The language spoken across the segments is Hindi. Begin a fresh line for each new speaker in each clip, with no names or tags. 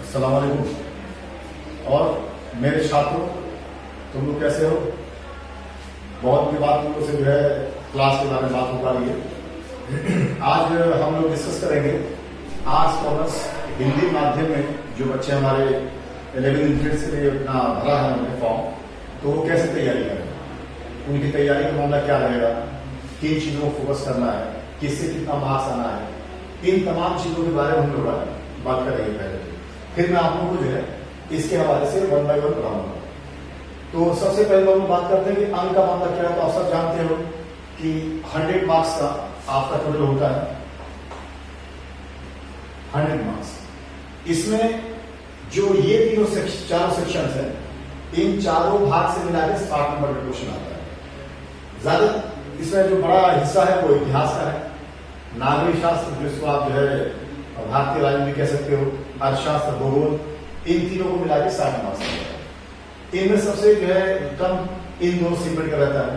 अस्सलाम वालेकुम। और मेरे छात्रों, तुम लोग कैसे हो? बहुत की बात तुम लोग से जो है क्लास के बारे में बात हो पा रही है। आज हम लोग डिस्कस करेंगे आर्ट्स कॉमर्स हिंदी माध्यम में जो बच्चे हमारे 11 इंट्रेंस के लिए अपना भरा है उन्होंने फॉर्म, तो वो कैसे तैयारी करें, उनकी तैयारी का मामला क्या रहेगा, किन चीजों को फोकस करना है, किससे कितना मार्क्स आना है, इन तमाम चीजों के बारे में हम लोग बात करेंगे पहले। फिर मैं आप लोगों को जो है इसके हवाले से 1 बाय 1 पढ़ाऊंगा। तो सबसे पहले हम बात करते हैं कि अंक का मामला क्या है। तो आप सब जानते हो कि 100 मार्क्स का आपका टोटल होता है 100 मार्क्स। इसमें जो ये चारों सेक्शन है, इन चारों भाग से मिला के 60 नंबर का क्वेश्चन आता है। ज्यादा इसमें जो बड़ा हिस्सा है वो इतिहास का है, नागरिक शास्त्र जिसको आप जो है भारतीय राजनीति कह सकते हो, अर्थशास्त्र, भूगोल, इन तीनों को मिला के 60 मार्क्स आता है। इनमें सबसे जो है कम इन दोनों सेगमेंट का रहता है।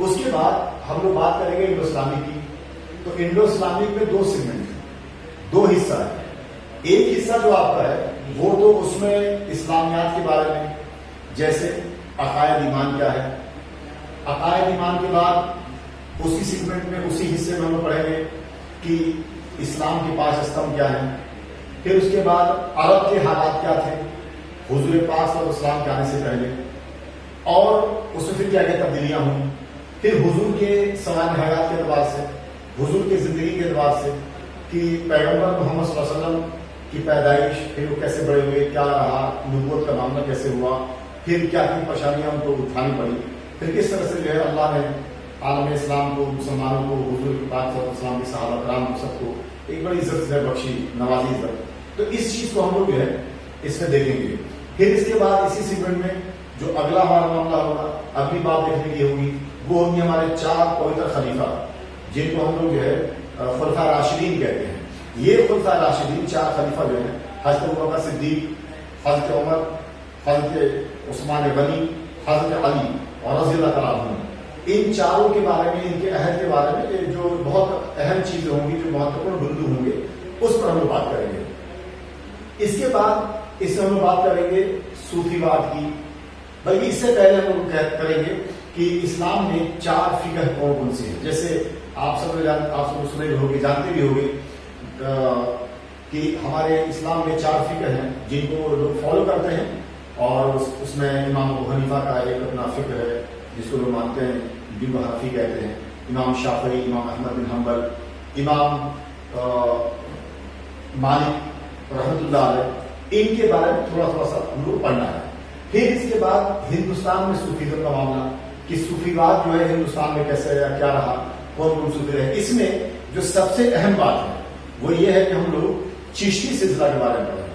उसके बाद हम लोग बात करेंगे इंडो इस्लामिक की। तो इंडो इस्लामिक में 2 सेगमेंट है, 2 हिस्सा है। एक हिस्सा जो आपका है वो तो उसमें इस्लामियात के बारे में, जैसे अकायद ईमान क्या है। अकायद ईमान के बाद उसी सेगमेंट में, उसी हिस्से में हम लोग पढ़ेंगे कि इस्लाम के 5 स्तंभ क्या है। फिर उसके बाद अरब के हालात क्या थे हुजूर पाक और इस्लाम के आने से पहले, और उसमें फिर क्या क्या तब्दीलियां हुई। फिर हुजूर के सवाल हयात के एतबार से, हुजूर की जिंदगी के एतबार से, कि पैगंबर मोहम्मद सल्लल्लाहु अलैहि वसल्लम की पैदाइश, फिर वो कैसे बड़े हुए, क्या रहा, नबूवत का मामला कैसे हुआ, फिर क्या क्या परेशानियां उनको उठानी पड़ी, फिर किस तरह से जो है अल्लाह ने आलम इस्लाम को, मुसलमानों को, हुजूर के पाक और इस्लाम के सहाबा कराम को सबको एक बड़ी इज्जत से बख्शी, नवाजी इज्जत। तो इस चीज को हम लोग जो है इसमें देखेंगे। फिर इसके बाद इसी सेगमेंट में जो अगला हमारा मामला होगा, अगली बात देखने की होगी, वो होंगे हमारे 4 पवित्र खलीफा, जिनको हम लोग जो है खुलफा राशिदीन कहते हैं। ये खुलफा राशिदीन 4 खलीफा जो है, हजरत अबू बकर सिद्दीक, हजरत उमर, हजरत उस्मान गनी, हजरत अली और रज़ी अल्लाह तआला अन्हु, इन चारों के बारे में, इनके अहद के बारे में जो बहुत अहम चीजें होंगी, जो महत्वपूर्ण बिंदु होंगे, उस पर हम लोग बात करेंगे। इसके बाद इससे हम लोग बात करेंगे सूफीवाद की। बल्कि इससे पहले हम लोग करेंगे कि इस्लाम में 4 फिक्र कौन कौन से हैं। जैसे आप सब सुने भी होंगे, जानते भी होंगे कि हमारे इस्लाम में 4 फिक्र हैं जिनको लोग फॉलो करते हैं। और उसमें इमाम अबू हनीफा का एक अपना फिक्र है जिसको लोग मानते हैं, बिन हनफी कहते हैं, इमाम शाफी, इमाम अहमद बिन हम्बल, इमाम मालिक रहमतुल्लाह अलैह, इनके बारे में थोड़ा थोड़ा सा हम लोग पढ़ना है। फिर इसके बाद हिंदुस्तान में सूफीज़म का मामला, कि सूफीवाद जो है हिंदुस्तान में कैसे रहा, क्या रहा, कौन कौन सूफी रहे। इसमें जो सबसे अहम बात है वो ये है कि हम लोग चिश्ती सिलसिला के बारे में पढ़ेंगे।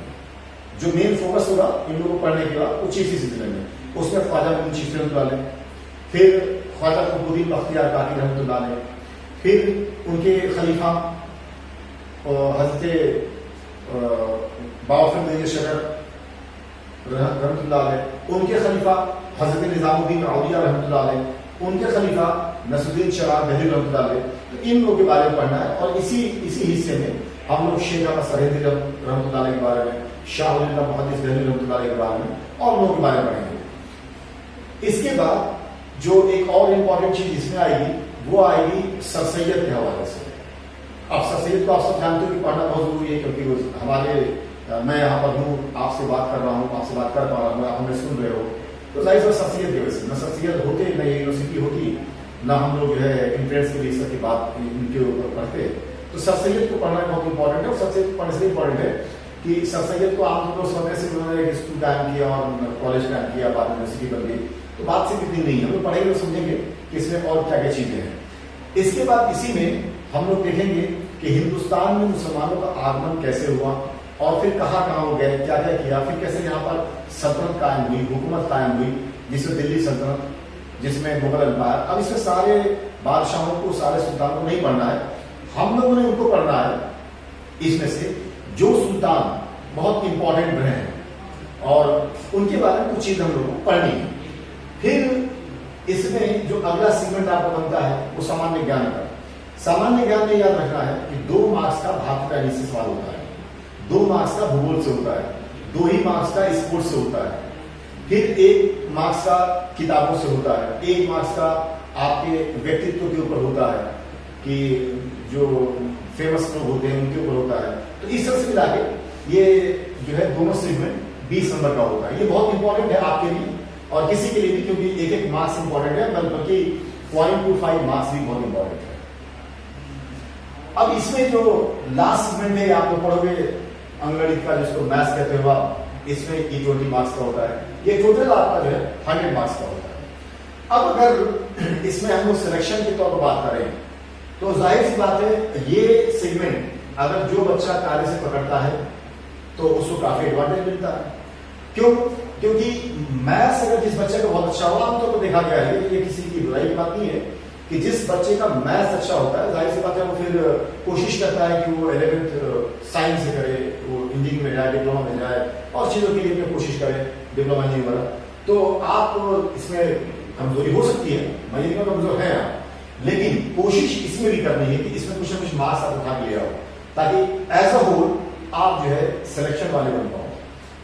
जो मेन फोकस होगा इन लोगों को पढ़ने के बाद वो चिश्ती सिलसिले में, उसमें ख्वाजा मुइन चिश्ती रहमतुल्लाह अलैह, फिर ख्वाजा कुतुबुद्दीन बख्तियार काकी रहमतुल्लाह अलैह, फिर उनके खलीफा हजरत बावफर शकर रहमतुल्लाह अलैह, उनके खलीफा हजरत निजामुद्दीन औलिया रहमतुल्लाह अलैह, उनके खलीफा नसरुद्दीन शाह दहली रहमतुल्लाह अलैह। तो इन लोगों के बारे में पढ़ना है। और इसी हिस्से में हम लोग शेख अहमद सरेदी रहमतुल्लाह अलैह के बारे में, शाह वली मुहद्दिस दहली रहमतुल्लाह अलैह के बारे में और लोगों के बारे में पढ़ेंगे। इसके बाद जो एक और इम्पोर्टेंट चीज इसमें आएगी वो आएगी सर सैयद के हवाले से। अब सर सैयद को आप सब जानते हो कि पढ़ना बहुत जरूरी है, क्योंकि हमारे मैं यहाँ पर हूँ, आपसे बात कर रहा हूँ, आपसे बात कर पा रहा हूँ, आप हमें सुन रहे हो, तो जाहिर सा शख्सियत की वजह से, न शख्सियत होते, न ये यूनिवर्सिटी होती, ना हम लोग जो है इंट्रेंस के लिए सबकी बात इनके ऊपर पढ़ते। तो सर सैयद को पढ़ना बहुत इंपॉर्टेंट है। और सबसे पढ़ने से इंपॉर्टेंट है कि सर सैयद को आमतौर पर समय से उन्होंने स्कूल टाइम किया और कॉलेज टाइम किया, बाद यूनिवर्सिटी बन गई, तो बात सिर्फ इतनी नहीं है। हम लोग पढ़ेंगे तो समझेंगे कि इसमें और क्या क्या चीजें हैं। इसके बाद इसी में हम लोग देखेंगे कि हिंदुस्तान में मुसलमानों का आगमन कैसे हुआ, और फिर कहाँ कहाँ हो गए, क्या क्या किया, फिर कैसे यहाँ पर सल्तनत कायम हुई, हुकूमत कायम हुई, जिसमें दिल्ली सल्तनत, जिसमें मुगल एम्पायर। अब इसमें सारे बादशाहों को, सारे सुल्तानों को नहीं पढ़ना है, हम लोगों ने उनको पढ़ना है। इसमें से जो सुल्तान बहुत इंपॉर्टेंट रहे हैं और उनके बारे में कुछ चीज हम लोगों को पढ़नी है। फिर इसमें जो अगला सेगमेंट आपको बनता है वो सामान्य ज्ञान का। सामान्य ज्ञान में याद रखना है कि 2 मार्क्स का भाग का सवाल होता है। 2 मार्क्स का भूगोल से होता है, 2 ही मार्क्स का स्पोर्ट्स से होता है, फिर 1 मार्क्स का किताबों से होता है, 1 मार्क्स का आपके व्यक्तित्व के ऊपर होता है कि जो फेमस लोग होते हैं उनके ऊपर होता है। तो इस तरह से मिला के ये जो है दोनों सेगमेंट 20 नंबर का होता है। ये बहुत इंपॉर्टेंट है आपके लिए और किसी के लिए भी, क्योंकि एक मार्क्स इंपॉर्टेंट है, बल्कि 0.25 मार्क्स भी बहुत इंपॉर्टेंट है। अब इसमें जो लास्ट सेगमेंट है आप लोग पढ़ोगे अंगणित का, जिसको मैथ्स कहते हो आप, इसमें ये 20 मार्क्स का होता है। ये टोटल आपका जो है 100 मार्क्स का होता है। अब अगर इसमें हम लोग सिलेक्शन के तौर पर बात करें तो जाहिर सी बात है, ये सेगमेंट अगर जो बच्चा कार्य से पकड़ता है तो उसको काफी एडवांटेज मिलता है। क्यों? क्योंकि मैथ्स अगर जिस बच्चे का बहुत अच्छा हो, आमतौर पर देखा गया है, ये किसी की बुराई की बात नहीं है कि जिस बच्चे का मैथ्स अच्छा होता है, जाहिर सी बात है वो फिर कोशिश करता है कि वो 11th साइंस से करे, वो इंजीनियरिंग में जाए, डिप्लोमा में जाए और चीजों के लिए कोशिश करे, डिप्लोमा इंजीनियरिंग वाला। तो आप इसमें कमजोरी हो सकती है, मैं ये कमजोर है आप, लेकिन कोशिश इसमें भी करनी है कि इसमें कुछ ना कुछ मार्क्स आप उठा के ले आओ, ताकि एज अ होल आप जो है सिलेक्शन वाले बन पाओ।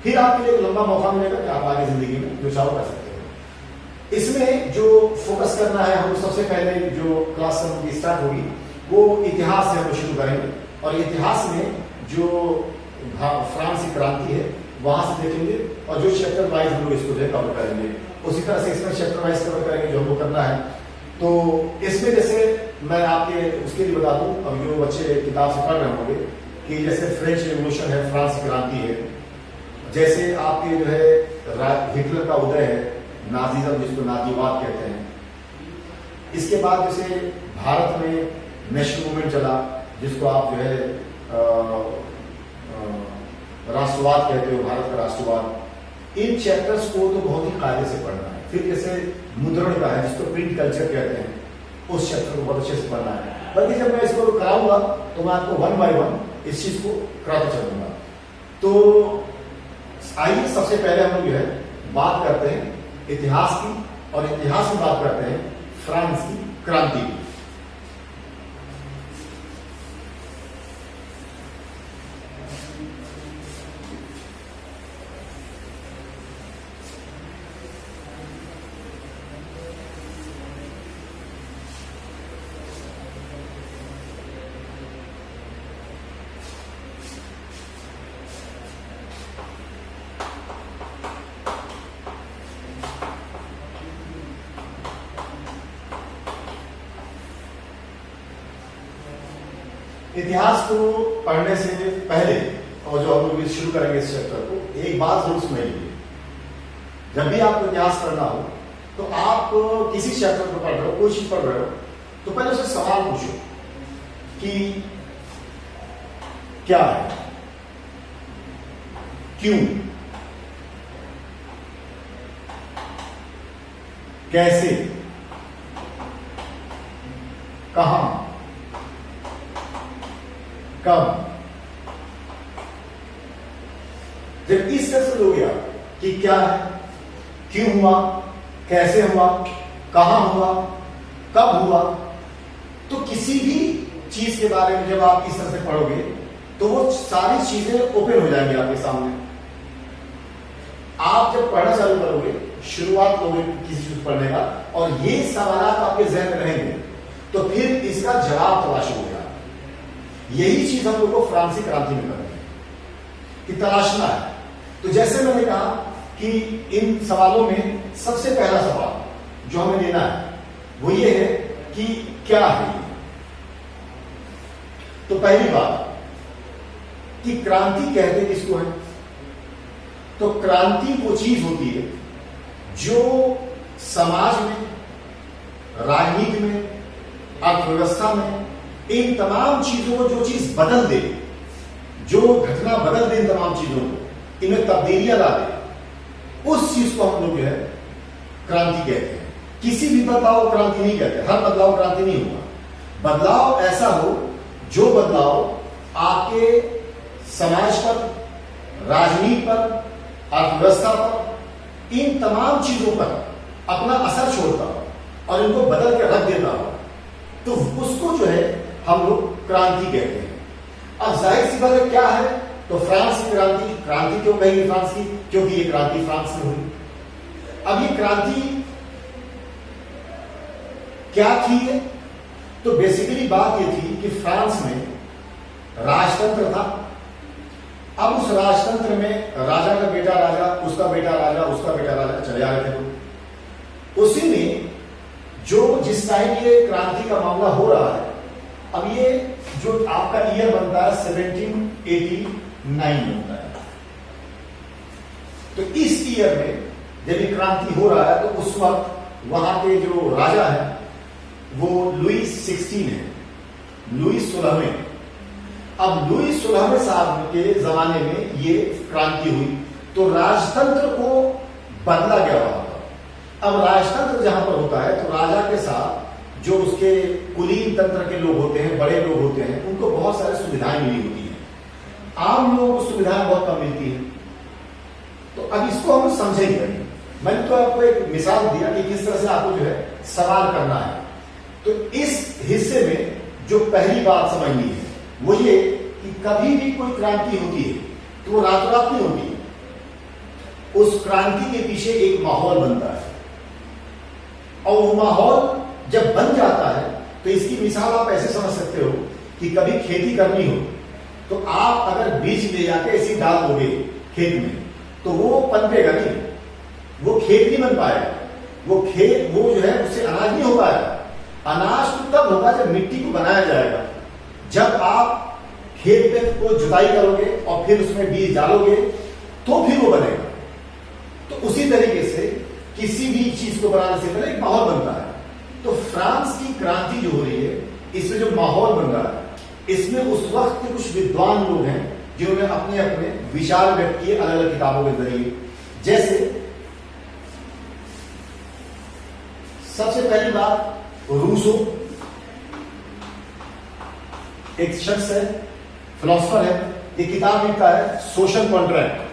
फिर आपके लिए एक लंबा मौका मिलेगा कि आप आगे जिंदगी में जो चाहो कर सकते हो। इसमें जो फोकस करना है, हम सबसे पहले जो क्लास की स्टार्ट होगी वो इतिहास से हम शुरू करेंगे, और इतिहास में जो फ्रांस की क्रांति है वहां से देखेंगे, और जो चैप्टर वाइज हम लोग इसको जो है कवर करेंगे। उसी तरह से इसमें चैप्टर वाइज कवर करेंगे जो हमको करना है। तो इसमें जैसे मैं आपके उसके लिए बता दूं, अब जो बच्चे किताब से पढ़ रहे होंगे कि जैसे फ्रेंच रेवोल्यूशन है, फ्रांस की क्रांति है, जैसे आपके जो है हिटलर का उदय है, नाजीज्म जिसको नाजीवाद कहते हैं। इसके बाद जैसे भारत में नेशनल मूवमेंट चला, जिसको आप जो है राष्ट्रवाद कहते हो, भारत का राष्ट्रवाद। इन चैप्टर्स को तो बहुत ही कायदे से पढ़ना है। फिर जैसे मुद्रण का है, जिसको प्रिंट कल्चर कहते हैं, उस चैप्टर को बहुत अच्छे से पढ़ना है। बल्कि जब मैं इसको कराऊंगा तो मैं आपको 1 by 1 इस चीज को कराता चलूंगा। तो आइए सबसे पहले हम लोग जो है बात करते हैं इतिहास की, और इतिहास में बात करते हैं फ्रांस की क्रांति की। इतिहास को पढ़ने से पहले, और जो हम लोग शुरू करेंगे इस चैप्टर को, एक बात जरूर सुनिए। जब भी आपको इतिहास पढ़ना हो तो आप किसी चैप्टर को पढ़ रहे हो, कोई चीज पढ़ रहे हो, तो पहले उससे सवाल पूछो कि क्या है, क्यों, कैसे, कहां, कब। जब इस तरह से हो गया कि क्या है, क्यों हुआ, कैसे हुआ, कहां हुआ, कब हुआ, तो किसी भी चीज के बारे में जब आप इस तरह से पढ़ोगे तो वो सारी चीजें ओपन हो जाएंगी आपके सामने। आप जब पढ़ना चालू करोगे, शुरुआत करोगे किसी चीज पढ़ने का, और ये सवाल आपके जहन में रहेंगे, तो फिर इसका जवाब तलाश हो गया। यही चीज हम लोग को फ्रांसीसी क्रांति में करनी है कि तलाशना है। तो जैसे मैंने कहा कि इन सवालों में सबसे पहला सवाल जो हमें लेना है वो ये है कि क्या है ये। तो पहली बात कि क्रांति कहते किसको है, तो क्रांति वो चीज होती है जो समाज में, राजनीति में, अर्थव्यवस्था में, इन तमाम चीजों को जो चीज बदल दे, जो घटना बदल दे, इन तमाम चीजों को, इनमें तब्दीलियां ला दे, उस चीज को हम लोग जो है क्रांति कहते हैं। किसी भी बदलाव को क्रांति नहीं कहते, हर बदलाव क्रांति नहीं होगा। बदलाव ऐसा हो जो बदलाव आपके समाज पर, राजनीति पर, अर्थव्यवस्था पर, इन तमाम चीजों पर अपना असर छोड़ता हो और इनको बदल के रख देता हो, तो उसको जो है हम लोग क्रांति कहते हैं। अब जाहिर सी बात है क्या है तो फ्रांस की क्रांति, क्रांति क्यों कही फ्रांस की? क्योंकि ये क्रांति फ्रांस में हुई। अब ये क्रांति क्या थी? तो बेसिकली बात ये थी कि फ्रांस में राजतंत्र था। अब उस राजतंत्र में राजा का बेटा राजा, उसका बेटा राजा, उसका बेटा राजा चले आ रहे थे लोग। उसी में जो जिस टाइम ये क्रांति का मामला हो रहा है, अब ये जो आपका ईयर बनता है 1789 बनता है। तो इस ईयर में जब ये क्रांति हो रहा है तो उस वक्त वहां के जो राजा है वो लुईस 16 है, लुईस 16वें। अब लुईस 16वें साहब के जमाने में ये क्रांति हुई तो राजतंत्र को बदला गया वहां पर। अब राजतंत्र जहां पर होता है तो राजा के साथ जो उसके कुलीन तंत्र के लोग होते हैं, बड़े लोग होते हैं, उनको बहुत सारी सुविधाएं मिली होती हैं। आम लोगों को सुविधाएं बहुत कम मिलती हैं। तो अब इसको हम समझेंगे। मैंने तो आपको एक मिसाल दिया कि किस तरह से आपको जो है सवाल करना है। तो इस हिस्से में जो पहली बात समझनी है वो ये कि कभी भी कोई क्रांति होती है तो वो रातों रात नहीं होती है। उस क्रांति के पीछे एक माहौल बनता है और वो माहौल जब बन जाता है तो इसकी मिसाल आप ऐसे समझ सकते हो कि कभी खेती करनी हो तो आप अगर बीज ले जाके ऐसे डाल दोगे खेत में तो वो पनपेगा नहीं, वो खेत नहीं बन पाएगा। वो खेत वो जो है उससे अनाज नहीं हो पाएगा। अनाज तो तब होगा जब मिट्टी को बनाया जाएगा, जब आप खेत में को जुताई करोगे और फिर उसमें बीज डालोगे तो फिर वो बनेगा। तो उसी तरीके से किसी भी चीज को बनाने से पहले एक माहौल बनता है। तो फ्रांस की क्रांति जो हो रही है इसमें जो माहौल बन रहा है इसमें उस वक्त के कुछ विद्वान लोग हैं जिन्होंने अपने अपने विचार व्यक्त किए अलग अलग किताबों के जरिए। जैसे सबसे पहली बात रूसो, एक शख्स है, फिलोसफर है, ये किताब लिखता है सोशल कॉन्ट्रैक्ट।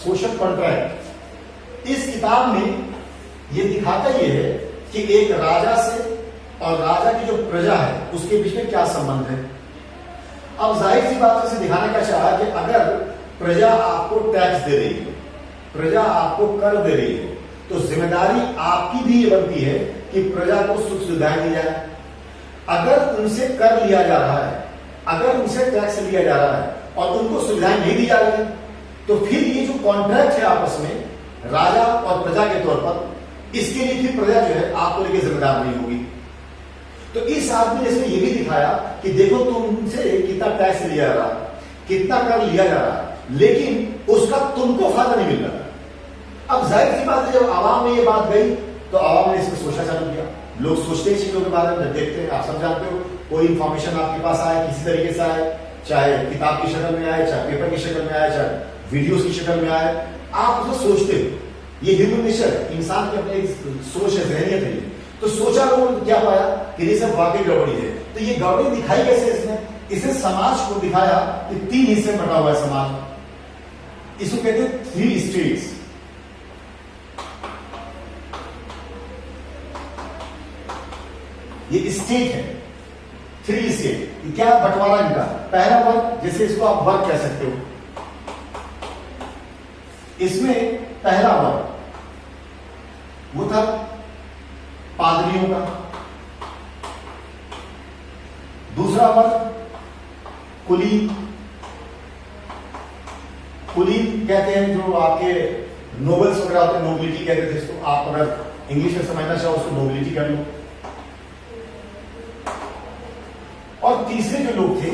सोशल कॉन्ट्रैक्ट इस किताब में यह दिखाता यह है कि एक राजा से और राजा की जो प्रजा है उसके बीच में क्या संबंध है। अब जाहिर सी बात से दिखाने का चाहा कि अगर प्रजा आपको टैक्स दे रही है, प्रजा आपको कर दे रही है, तो जिम्मेदारी आपकी भी ये बनती है कि प्रजा को सुख सुविधाएं दी जाए। अगर उनसे कर लिया जा रहा है, अगर उनसे टैक्स लिया जा रहा है और उनको सुविधाएं नहीं दी जा रही तो फिर ये जो कॉन्ट्रैक्ट है आपस में राजा और प्रजा के तौर पर, इसके लिए फिर प्रजा जो है आपको लेकर जिम्मेदार नहीं होगी। तो इस आदमी ने इसमें यह भी दिखाया कि देखो तुमसे कितना टैक्स लिया जा रहा है, कितना कर लिया जा रहा है, लेकिन उसका तुमको फायदा नहीं मिल रहा। अब जाहिर सी बात है जब आवाम में ये बात गई तो आवाम ने इसमें सोचना चालू किया। लोग सोचते हैं चीजों के बारे में, देखते हैं, आप सब जानते हो, कोई इंफॉर्मेशन आपके पास आए किसी तरीके से आए, चाहे किताब की शक्ल में आए, चाहे पेपर की शक्ल में आए, चाहे वीडियोस की शक्ल में आए, आप उसको सोचते हो। ये ह्यूमन नेचर है, इंसान की अपनी सोच है, जहनियत है। तो सोचा लोगों क्या पाया कि ये सब वाकई गड़बड़ी है। तो ये गड़बड़ी दिखाई कैसे इसने? इसे समाज को दिखाया कि 3 हिस्से में बटा हुआ है समाज। इसको कहते हैं 3 स्टेट्स। ये स्टेट है, 3 स्टेट। ये क्या बंटवारा इनका? पहला वर्ग, जैसे इसको आप वर्ग कह सकते हो, इसमें पहला वर्ग वो था पादरियों का। दूसरा वर्ग कुलीन, कुलीन कहते हैं जो आपके नोबल्स वगैरह होते हैं, नोबिलिटी कहते थे इसको। आप अगर इंग्लिश में समझना चाहो उसको नोबिलिटी कर लो। और तीसरे जो लोग थे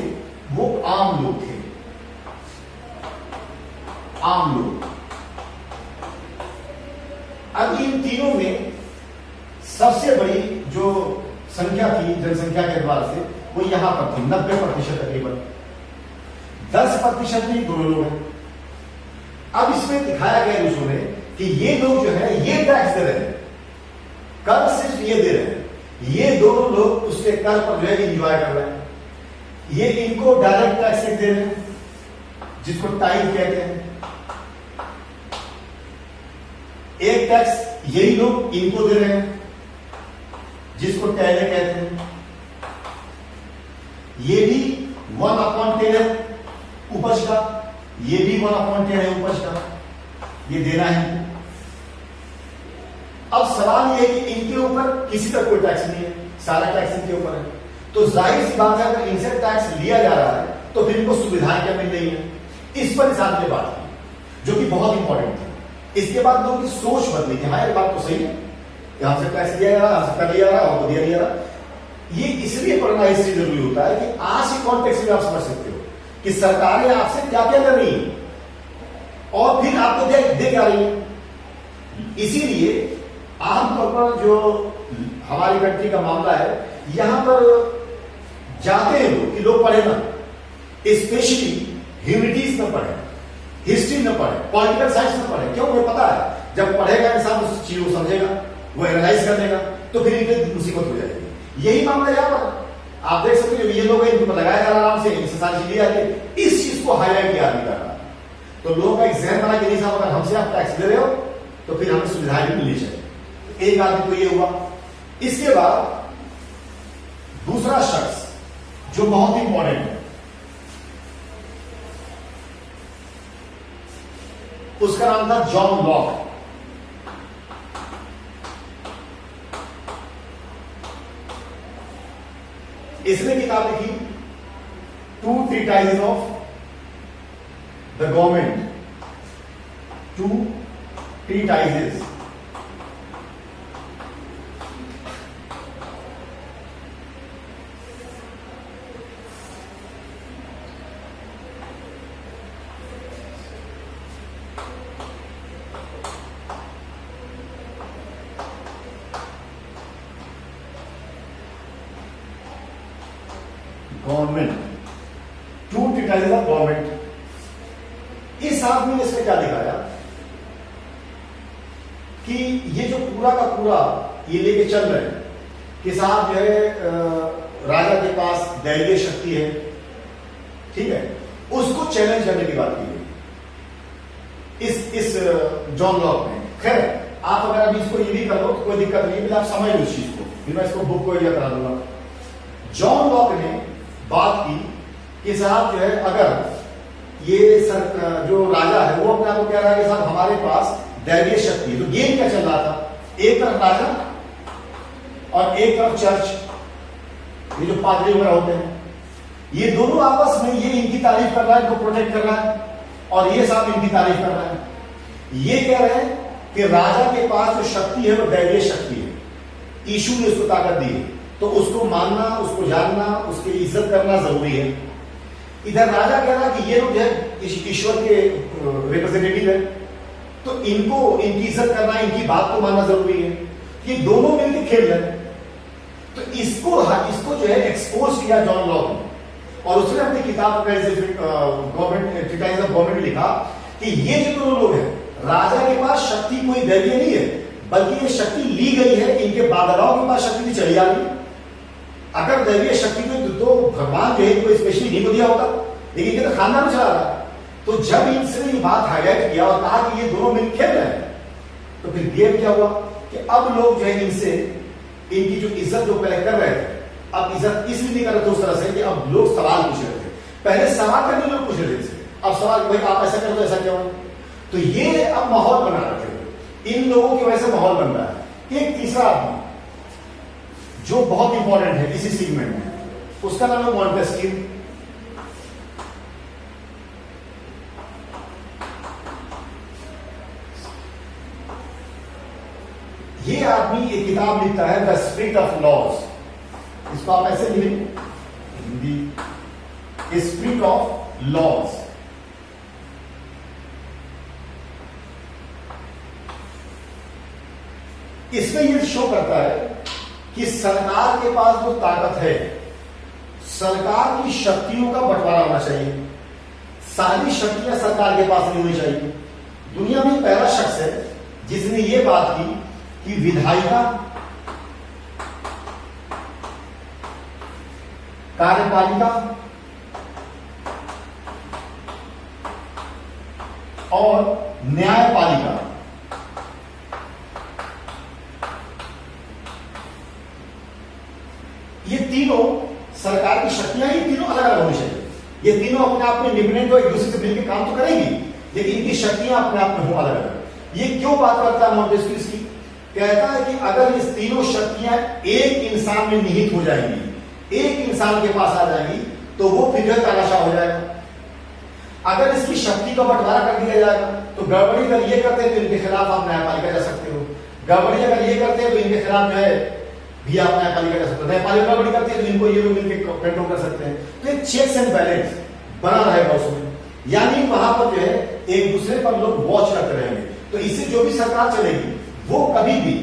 वो आम लोग थे, आम लोग। अब इन तीनों में सबसे बड़ी जो संख्या थी जनसंख्या के एतबार से वो यहां पर थी 90% तकरीबन। 10% में दोनों लोग हैं। अब इसमें दिखाया गया रूसों ने कि ये लोग जो है ये टैक्स दे रहे हैं, कर सिर्फ ये दे रहे हैं, ये दोनों लोग उसके कर पर जो है इंजॉय कर रहे हैं। ये इनको डायरेक्ट टैक्स दे रहे हैं जिसको टाइम कहते हैं। एक टैक्स यही लोग इनको दे रहे हैं, जिसको टैले कहते हैं। ये भी 1/10 है उपज का, ये भी 1/10 है उपज का, ये देना है। अब सवाल ये है कि इनके ऊपर किसी का कोई टैक्स नहीं है, सारा टैक्स इनके ऊपर है। तो जाहिर सी बात है अगर इनसे टैक्स लिया जा रहा है तो फिर इनको सुविधाएं क्या मिल रही है, इस पर इंसान ने बात की, जो कि बहुत इंपॉर्टेंट थी। इसके बाद लोगों की सोच बदली कि हाँ ये बात तो सही है, यहां से टैक्स दिया जा रहा है, हमसे कर लिया जा रहा है और दिया नहीं जा रहा। ये इसलिए पढ़ना इसलिए जरूरी होता है कि आज के कॉन्टेक्स्ट में आप समझ सकते हो कि सरकारें आपसे क्या क्या कर रही है और फिर आपको दे क्या रही है। इसीलिए आमतौर पर जो हमारी कंट्री का मामला है, यहां पर जाते हैं लोग कि लोग पढ़े ना, स्पेशली ह्यूमैनिटीज में पढ़े, हिस्ट्री में पढ़े, पॉलिटिकल साइंस में पढ़े। क्यों? मुझे पता है जब पढ़ेगा इंसान उस चीज को समझेगा, वो एनालाइज कर लेगा, तो फिर इनके मुसीबत हो जाएगी। यही मामला यहां पर आप देख सकते हो, ये लोग इनको लगाया जा रहा आराम से, इनसे सारी चीजें आती है, इस चीज को हाईलाइट किया आदमी कर रहा है। तो लोगों का एग्जाम बना कि नहीं साहब अगर हमसे आप टैक्स ले रहे हो तो फिर हमें सुविधाएं भी मिलनी चाहिए। एक आदमी तो ये हुआ। इसके बाद दूसरा शख्स जो बहुत इंपॉर्टेंट है, उसका नाम था जॉन लॉक। इसने किताब लिखी two treatises of the government, two treatises government, two treatises of government. इस आदमी ने इसमें क्या दिखाया कि ये जो पूरा का पूरा ये लेके चल रहे हैं कि साहब जो है राजा के पास दैवीय शक्ति है, ठीक है, उसको चैलेंज करने की बात की गई इस जॉन लॉक ने। खैर आप अगर अभी इसको ये भी कर लो तो कोई दिक्कत नहीं है, आप समझ लो इस चीज को, फिर मैं इसको बुक को एरिया करा दूंगा। जॉन लॉक ने बात की कि साहब जो है अगर ये जो राजा है वो अपने आप को कह रहा है कि साहब हमारे पास दैवीय शक्ति है, तो गेम क्या चल रहा था, एक तरफ राजा और एक तरफ चर्च, ये जो पादरी वगैरह होते हैं, ये दोनों आपस में ये इनकी तारीफ कर रहा है, इनको प्रोटेक्ट कर रहा है, और ये साहब इनकी तारीफ कर रहा है। ये कह रहे हैं कि राजा के पास जो शक्ति है वो दैवीय शक्ति है, यीशु ने उसको ताकत दी है, तो उसको मानना, उसको जानना, उसकी इज्जत करना जरूरी है। इधर राजा कह रहा है कि ये लोग जो है ईश्वर के रिप्रेजेंटेटिव है, तो इनको इनकी इज्जत करना, इनकी बात को मानना जरूरी है। ये दोनों मिलकर खेल रहे हैं। तो इसको जो है एक्सपोज किया जॉन लॉक ने, और उसने अपनी किताब गवर्नमेंट ट्रीटाइजेस ऑफ गवर्नमेंट लिखा कि ये जो दोनों लोग हैं, राजा के पास शक्ति कोई दैवीय नहीं है, बल्कि ये शक्ति ली गई है, इनके बादलाओं के पास शक्ति चली आ रही है। अगर दैवीय शक्ति तो भगवान जो है कोई स्पेशली नहीं को दिया होता, लेकिन ये तो खानदान में चला रहा है। तो जब इनसे ये बात हाईलाइट किया और कहा कि ये दोनों मिल खेल रहे हैं, तो फिर गेम क्या हुआ कि अब लोग जो है इनसे इनकी जो इज्जत जो पहले कर रहे थे, अब इज्जत इसलिए नहीं कर रहे थे उस तरह से कि अब लोग सवाल पूछ रहे थे। पहले सवाल करने लोग पूछ रहे थे, अब सवाल भाई आप ऐसा कर दो, ऐसा क्यों। तो ये अब माहौल बना रहे थे, इन लोगों की वजह से माहौल बन रहा है। एक तीसरा आदमी जो बहुत इंपॉर्टेंट है इसी सेगमेंट में, उसका नाम है मॉन्टेस्क्यू। ये आदमी एक किताब लिखता है द स्पिरिट ऑफ लॉज। इसको आप ऐसे लिखेंगे हिंदी, स्पिरिट ऑफ लॉज। इसमें यह शो करता है कि सरकार के पास जो ताकत है, सरकार की शक्तियों का बंटवारा होना चाहिए। सारी शक्तियां सरकार के पास नहीं होनी चाहिए। दुनिया में पहला शख्स है जिसने ये बात की कि विधायिका, कार्यपालिका और न्यायपालिका अलग होनी चाहिए। ये तीनों अपने आप में इंडिपेंडेंट और एक दूसरे से मिलकर काम तो करेंगी, लेकिन इनकी शक्तियां अपने आप में हो अलग अलग। ये क्यों बात करता है मॉन्टेस्क्यू इसकी? कहता है कि अगर इस तीनों शक्तियां एक इंसान में निहित हो जाएंगी, एक इंसान के पास आ जाएगी, तो वो फिर जो तानाशाह हो जाएगा। अगर इसकी शक्ति का बंटवारा कर दिया जाएगा तो गड़बड़ी अगर ये करते हैं तो इनके खिलाफ आप न्यायपालिका जा सकते हो, गड़बड़ी अगर ये करते हैं तो इनके खिलाफ जो है भी आप न्यायपालिका जा सकते हो, न्यायपालिका गड़बड़ी करती है तो इनको ये लोग मिलकर कंट्रोल कर सकते हैं। तो एक चेक्स एंड बैलेंस बना रहेगा उसमें, यानी वहां पर जो है एक दूसरे पर लोग वॉच करते रहेंगे। तो इससे जो भी सरकार चलेगी वो कभी भी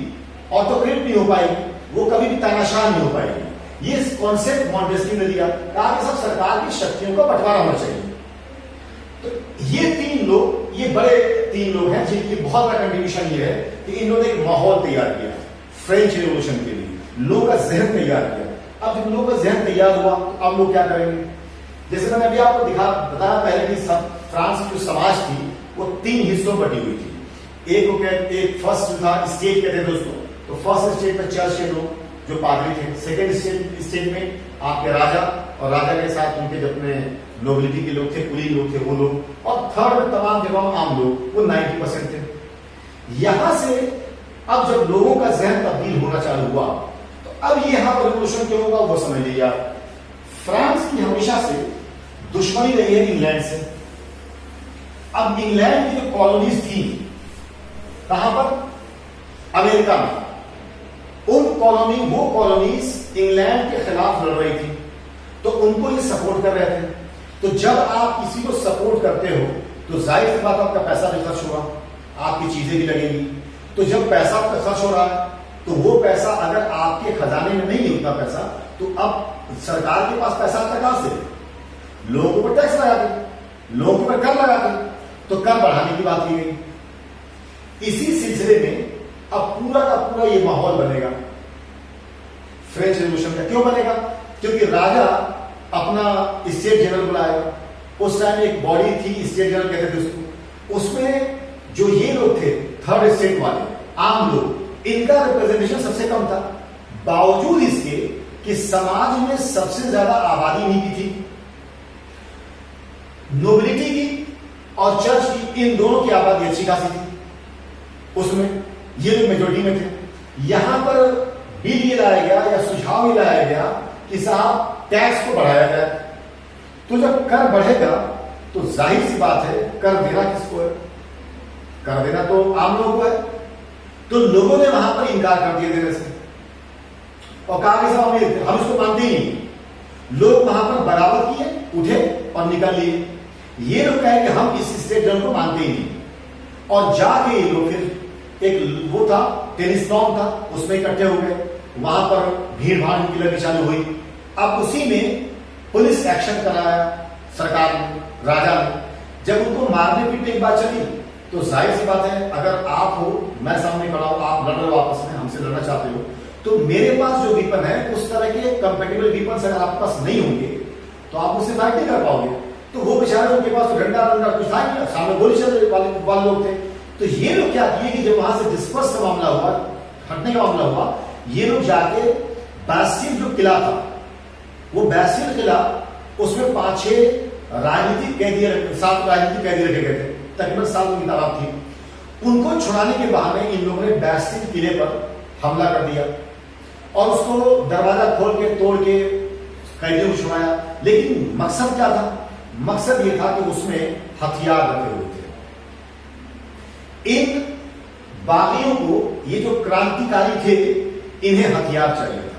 ऑटोक्रेट नहीं हो पाएगी, वो कभी भी तानाशाह नहीं हो पाएगी। ये कॉन्सेप्ट मॉन्टेस्क्यू ने दिया, कहा कि सब सरकार की शक्तियों का बंटवारा होना चाहिए। तो ये तीन लोग, ये बड़े तीन लोग हैं जिनकी बहुत बड़ा कंट्रीब्यूशन ये है कि इन्होंने एक माहौल तैयार किया फ्रेंच रिवॉल्यूशन के लिए, लोगों का जहन तैयार किया। अब जब लोगों का जहन तैयार हुआ तो अब लोग क्या करेंगे? जैसे मैंने अभी आपको बताया पहले कि फ्रांस की जो समाज थी वो तीन हिस्सों में बटी हुई थी। एक फर्स्ट जो था स्टेट कहते थे दोस्तों, तो फर्स्ट स्टेट में चर्च के लोग जो पादरी थे, सेकेंड स्टेट में आपके राजा और राजा के साथ उनके जो अपने नोबिलिटी के लोग थे, कुलीन लोग थे वो लोग, और थर्ड में तमाम जगह आम लोग, वो 90% थे। यहां से अब जब लोगों का जहन तब्दील होना चालू हुआ तो अब ये यहां पर रिवॉल्यूशन क्यों होगा वो समझ लीजिए आप। फ्रांस की हमेशा से दुश्मनी रही है इंग्लैंड से। अब इंग्लैंड की जो कॉलोनीज थी कहां पर? अमेरिका में। वो कॉलोनीज इंग्लैंड के खिलाफ लड़ रही थी, तो उनको ये सपोर्ट कर रहे थे। तो जब आप किसी को सपोर्ट करते हो तो जाहिर सी बात आपका पैसा भी खर्च होगा, आपकी चीजें भी लगेंगी। तो जब पैसा आपका खर्च हो रहा है तो वो पैसा अगर आपके खजाने में नहीं है उतना पैसा, तो अब सरकार के पास पैसा आता कहां से? लोगों पर टैक्स लगा के, लोगों पर कर लगा के, तो कर बढ़ाने की बात की गई। इसी सिलसिले में अब पूरा का पूरा ये माहौल बनेगा फ्रेंच रिवॉल्यूशन का। क्यों बनेगा? क्योंकि राजा अपना स्टेट जनरल बुलाएगा। उस टाइम एक बॉडी थी, स्टेट जनरल कहते थे उसको। उसमें जो ये लोग थे थर्ड स्टेट वाले आम लोग, इनका रिप्रेजेंटेशन सबसे कम था, बावजूद इसके कि समाज में सबसे ज्यादा आबादी इन्हीं की थी। नोबिलिटी की और चर्च की, इन दोनों की आबादी अच्छी खासी थी उसमें, ये लोग मेजोरिटी में थे। यहां पर बिल ये लाया गया या सुझाव ये लाया गया कि साहब टैक्स को बढ़ाया जाए। तो जब कर बढ़ेगा तो जाहिर सी बात है कर देना किसको है? कर देना तो आम लोगों को है। तो लोगों ने वहां पर इनकार कर दिया देने से और कहा कि साहब हम इसको मानते ही नहीं। लोग वहां पर बराबर किए, उठे और निकल लिए। ये लोग कहे कि हम इस स्टेट जनरल को मानते ही नहीं, और जाके ये लोग फिर एक वो था टेनिस ग्राउंड था, उसमें इकट्ठे हो गए। वहां पर भीड़ भाड़ की लगी चालू हुई। अब उसी में पुलिस एक्शन कराया सरकार ने, राजा ने। जब उनको मारने पीटने की बात चली तो जाहिर सी बात है, अगर आप हो, मैं सामने खड़ा हूं, आप लड़ रहे हो आपस में, हमसे लड़ना चाहते हो, तो मेरे पास जो वीपन है उस तरह के कंपेटेबल वीपन अगर आपके पास नहीं होंगे तो आप उससे फाइट नहीं कर पाओगे। तो वो बेचारे उनके पास तो डंडा कुछ था नहीं, सामने गोली चल वाले लोग थे। तो ये लोग क्या किए कि जब वहां से डिस्पर्स का मामला हुआ, हटने का मामला हुआ, ये लोग जाके बैस्टिल जो किला था, वो बैस्टिल किला, उसमें 5-6 राजनीतिक कैदी, 7 राजनीतिक कैदी रखे गए थे, तकरीबन 7 की तादाद थी। उनको छुड़ाने के बहाने इन लोगों ने बैस्टिल किले पर हमला कर दिया और उसको दरवाजा खोल के तोड़ के कैदियों को छुड़ाया। लेकिन मकसद क्या था? मकसद ये था कि उसमें हथियार रखे हुए थे। इन बागियों को, ये जो क्रांतिकारी थे, इन्हें हथियार चाहिए था।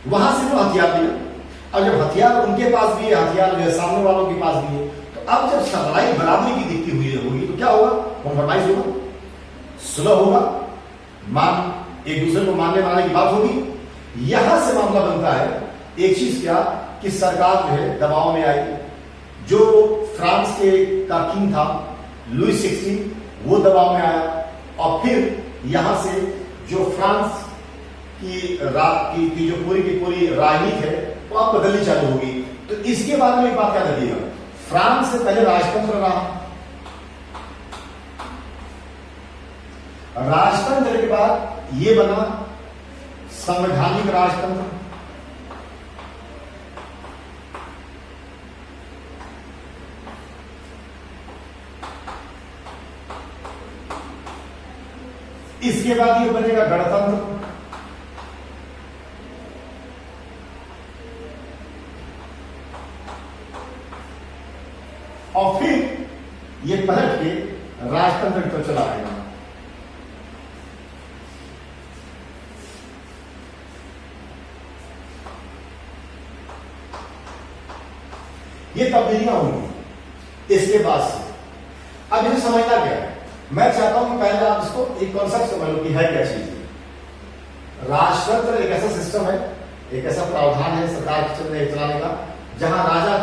वहां से वो हथियार लिया। अब जब हथियार उनके पास भी है, हथियार जो है सामने वालों के पास भी है, तो अब जब लड़ाई बराबरी की दिखती हुई होगी तो क्या होगा? कॉम्प्रोमाइज होगा, सुलह होगा, एक दूसरे को मानने मानने की बात होगी। यहां से मामला बनता है एक चीज क्या कि सरकार जो है दबाव में आई। जो फ्रांस के का किंग था लुई 16, वो दबाव में आया और फिर यहां से जो फ्रांस की जो पूरी की पूरी राजनीति है वो अब बदलनी चालू होगी। तो इसके बारे में एक बात क्या करिएगा, फ्रांस से पहले राजतंत्र रहा, राजतंत्र के बाद ये बना संवैधानिक राजतंत्र, इसके बाद ये बनेगा गणतंत्र, और फिर ये पलट के राजतंत्र की तरफ चला आएगा। ये तब्दीलियां होंगी इसके बाद से। अब इसे समझना क्या है, मैं चाहता हूं कि पहले आप इसको एक कॉन्सेप्ट समझ लो कि है क्या चीज है। राजतंत्र एक ऐसा सिस्टम है, एक ऐसा प्रावधान है सरकार चलाने का, जहां राजा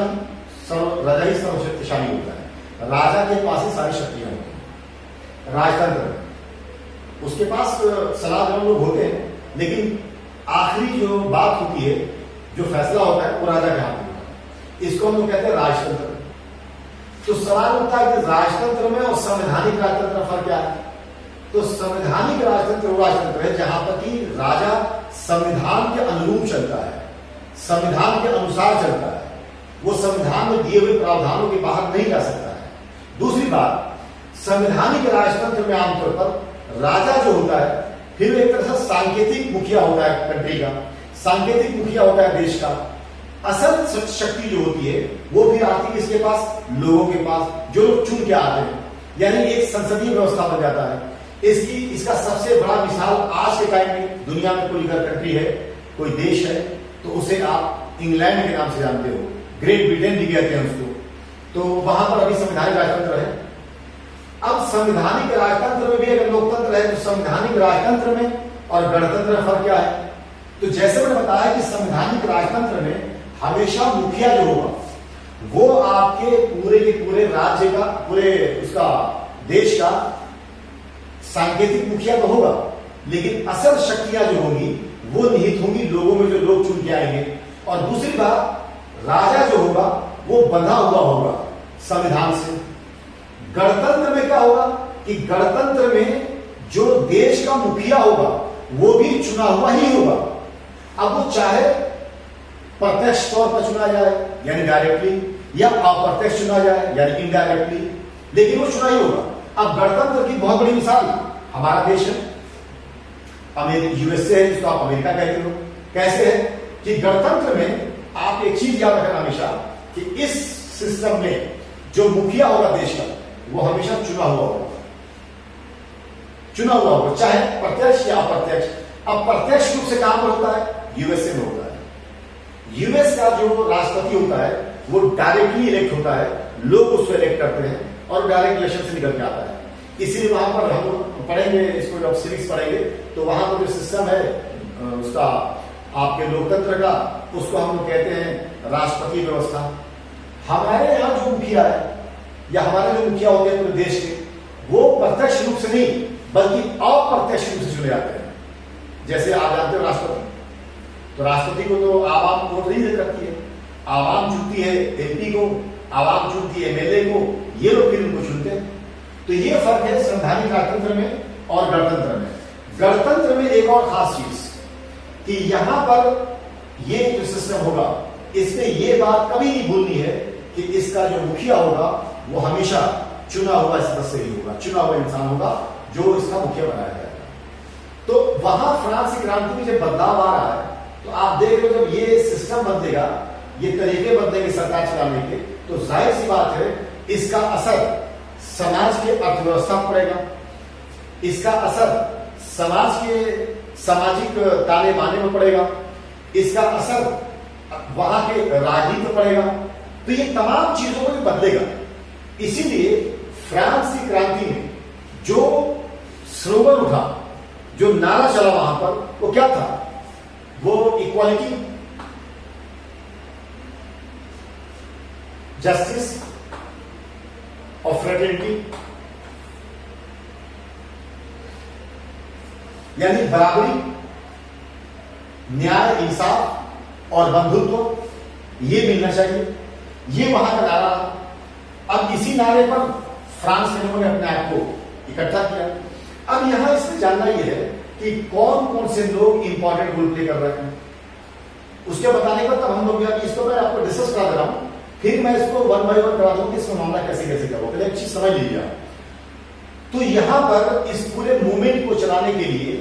ही सर्वशक्तिशाली होता है, राजा के पास ही सारी शक्तियां होती हैं। राजतंत्र उसके पास सलाह लोग होते हैं, लेकिन आखिरी जो बात होती है, जो फैसला होता है, वो राजा के हाथ में होता है। इसको हम लोग कहते हैं राजतंत्र। तो सवाल उठता है कि राजतंत्र में और संवैधानिक राजतंत्र में फर्क क्या है? तो संवैधानिक राजतंत्र वो राजतंत्र है जहां पर कि राजा संविधान के अनुरूप चलता है, संविधान के अनुसार चलता है, वो संविधान में दिए हुए प्रावधानों के बाहर नहीं जा सकता है। दूसरी बात, संवैधानिक राजतंत्र में आमतौर पर राजा जो होता है, फिर एक तरह से सांकेतिक मुखिया होता है कंट्री का, सांकेतिक मुखिया होता है देश का। असल शक्ति जो होती है वो भी आती है किसके पास? लोगों के पास, जो लोग चुन के आते हैं, यानी एक संसदीय व्यवस्था बन जाता है। इसका सबसे बड़ा मिसाल आज के टाइम में दुनिया में कोई अगर कंट्री है, कोई देश है, तो उसे आप इंग्लैंड के नाम से जानते हो, ग्रेट ब्रिटेन भी कहते हैं उसको। तो वहां पर अभी संवैधानिक राजतंत्र है। अब संवैधानिक राजतंत्र में भी अगर लोकतंत्र है, तो संवैधानिक राजतंत्र में और गणतंत्र में फर्क क्या है? तो जैसे मैंने बताया कि संवैधानिक राजतंत्र में हमेशा मुखिया जो होगा वो आपके पूरे के पूरे राज्य का, पूरे उसका देश का सांकेतिक मुखिया तो होगा, लेकिन असल शक्तियां जो होंगी वो निहित होंगी लोगों में, जो लोग चुन के आएंगे। और दूसरी बात, राजा जो होगा वो बंधा हुआ होगा संविधान से। गणतंत्र में क्या होगा कि गणतंत्र में जो देश का मुखिया होगा वो भी चुना हुआ ही होगा। अब वो चाहे प्रत्यक्ष तौर पर चुना जाए यानी डायरेक्टली, या अप्रत्यक्ष चुना जाए यानी इनडायरेक्टली, लेकिन वो चुना ही होगा। अब गणतंत्र की बहुत बड़ी मिसाल हमारा देश है, यूएसए है, जिसको आप अमेरिका कहते हो। कैसे है कि गणतंत्र में आप एक चीज याद रखना हमेशा कि इस सिस्टम में जो मुखिया होगा देश का, वो हमेशा चुना हुआ होगा, चुना हुआ होगा, चाहे प्रत्यक्ष या अप्रत्यक्ष। अब प्रत्यक्ष रूप से कहां पर होता है? यूएसए में होता है। यूएस का जो राष्ट्रपति होता है वो डायरेक्टली इलेक्ट होता है, लोग उसको इलेक्ट करते हैं और डायरेक्ट इलेक्शन से निकल के आता है। इसीलिए वहां पर हम लोग पढ़ेंगे इसको, जब सिविक्स पढ़ेंगे तो वहां पर जो सिस्टम है उसका आपके लोकतंत्र का, उसको हम लोग कहते हैं राष्ट्रपति व्यवस्था। हमारे यहाँ जो मुखिया है या हमारे जो मुखिया होते हैं पूरे देश के, वो प्रत्यक्ष रूप से नहीं बल्कि अप्रत्यक्ष रूप से चुने जाते हैं। जैसे आप जानते हो राष्ट्रपति, तो राष्ट्रपति को तो आवाम वोट नहीं दे सकती है, आवाम चुनती है एमपी को, आवाम चुनती है एमएलए को, ये लोग फिर उनको चुनते हैं। तो ये फर्क है संवैधानिक राजतंत्र में और गणतंत्र में। गणतंत्र में एक और खास चीज कि यहां पर ये जो सिस्टम होगा, इसमें ये बात कभी नहीं भूलनी है कि इसका जो मुखिया होगा वो हमेशा चुना हुआ सदस्य ही होगा, चुना हुआ इंसान होगा जो इसका मुखिया बनाया जाएगा। तो वहां फ्रांस की क्रांति में जब बदलाव आ रहा है, तो आप देख लो जब ये सिस्टम बदलेगा, ये तरीके बदलेंगे सरकार चलाने के, तो जाहिर सी बात है इसका असर समाज के अर्थव्यवस्था पर पड़ेगा, इसका असर समाज के सामाजिक ताने बाने में पड़ेगा, इसका असर वहां के राजनीति पर पड़ेगा। तो ये तमाम चीजों को बदलेगा। इसीलिए फ्रांस की क्रांति में जो स्लोगन उठा, जो नारा चला वहां पर, वो क्या था? वो इक्वालिटी, जस्टिस और फ्रेटर्निटी, यानी बराबरी, न्याय, इंसाफ और बंधुत्व, ये मिलना चाहिए। ये वहां का नारा था। अब इसी नारे पर फ्रांस के लोगों ने अपने आप को इकट्ठा किया। अब यहां इसमें जानना यह है कि कौन कौन से लोग इंपॉर्टेंट रोल प्ले कर रहे हैं। उसके बताने पर तब हम लोग इसको मैं आपको डिस्कस करा दे रहा हूं, फिर मैं इसको वन बाय वन करा दूंगा कि इसमें मामला कैसे कैसे करो। पहले एक चीज समझ लीजिए। तो यहां पर इस पूरे मूवमेंट को चलाने के लिए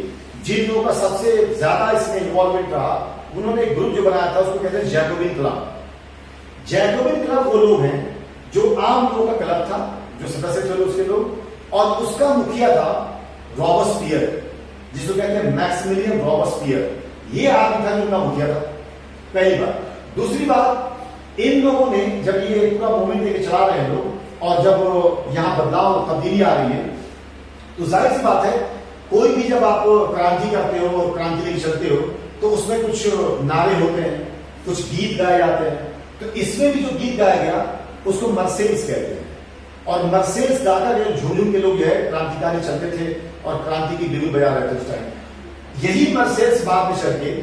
जिन लोगों का सबसे ज्यादा इसमें इन्वॉल्वमेंट रहा, उन्होंने एक ग्रुप जो बनाया था उसको कहते हैं जैकोबिन क्लब। जैकोबिन क्लब वो लोग हैं जो आम लोगों का क्लब था, जो सदस्य थे उसके लोग, और उसका मुखिया था रॉबस्पियर, जिसको कहते हैं मैक्सिमिलियन रॉबस्पियर। ये आदमी था जिनका मुखिया था, पहली बात। दूसरी बात, इन लोगों ने जब ये पूरा मूवमेंट लेके चला रहे हैं लोग, और जब यहां बदलाव तब्दीली आ रही है, तो जाहिर सी बात है कोई भी जब आप क्रांति करते हो और क्रांति लेके चलते हो तो उसमें कुछ नारे होते हैं, कुछ गीत गाए जाते हैं। तो इसमें भी जो गीत गाया गया उसको मर्सेल्स कहते हैं, और मर्सेल्स गाकर जो झूलूम के लोग जो है क्रांतिकारी चलते थे और क्रांति की बिगुल बजा रहे थे उस टाइम। यही मर्सेल्स बाद में चल के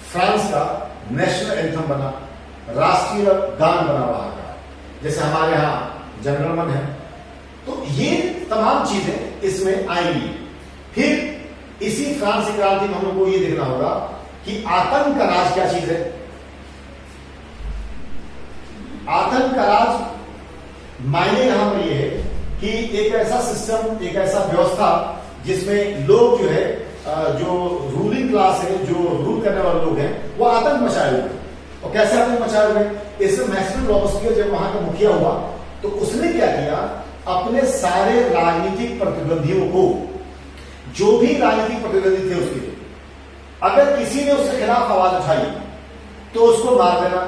फ्रांस का नेशनल एंथम बना, राष्ट्रीय गान बना वहां का, जैसे हमारे यहाँ जनगणमन है। तो ये तमाम चीजें इसमें आएंगी। फिर इसी फ्रांस की क्रांति में हम लोग को ये देखना होगा कि आतंक का राज क्या चीज है। आतंक का राज मायने यहां पर यह है कि एक ऐसा सिस्टम, एक ऐसा व्यवस्था जिसमें लोग जो है, जो रूलिंग क्लास है, जो रूल करने वाले लोग हैं, वो आतंक मचाए हुए। और कैसे आतंक मचाए हुए? इसमें मैक्सिमिलियन रॉबस्पियर जब वहां का मुखिया हुआ तो उसने क्या किया, अपने सारे राजनीतिक प्रतिद्वंदियों को, जो भी राजनीतिक प्रतिद्वंदी थे उसके, अगर किसी ने उसके खिलाफ आवाज उठाई तो उसको मार देना।